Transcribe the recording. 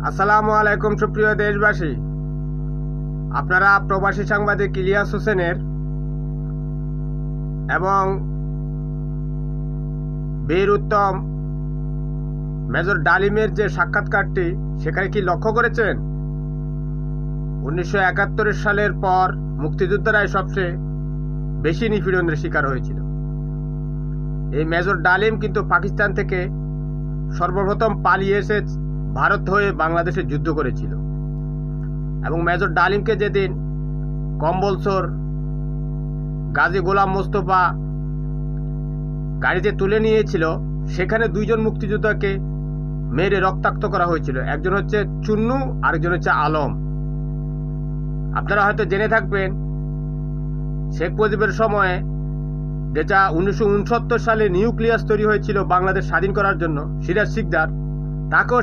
আসসালামু আলাইকুম সুপ্রিয় দেশবাসী, আপনারা প্রবাসী সাংবাদিক ইলিয়াস হোসেনের এবং বীর উত্তম মেজর ডালিমের যে সাক্ষাৎকারটি সেখানে কি লক্ষ্য করেছেন? 1971 সালের পর মুক্তিযোদ্ধারাই সবচেয়ে বেশি নিপীড়নের শিকার হয়েছিল। এই মেজর ডালিম কিন্তু পাকিস্তান থেকে সর্বপ্রথম পালিয়ে এসে ভারত হয়ে বাংলাদেশে যুদ্ধ করেছিল এবং মেজর ডালিমকে যেদিন কম্বলসর গাজী গোলাম মোস্তফা গাড়িতে তুলে নিয়েছিল, সেখানে দুইজন মুক্তিযোদ্ধাকে মেরে রক্তাক্ত করা হয়েছিল। একজন হচ্ছে চুন্নু, আরেকজন হচ্ছে আলম। আপনারা হয়তো জেনে থাকবেন, শেখ মুজিবের সময়ে যেটা 1969 সালে নিউক্লিয়াস তৈরি হয়েছিল বাংলাদেশ স্বাধীন করার জন্য, সিরাজ শিকদার, তাকেও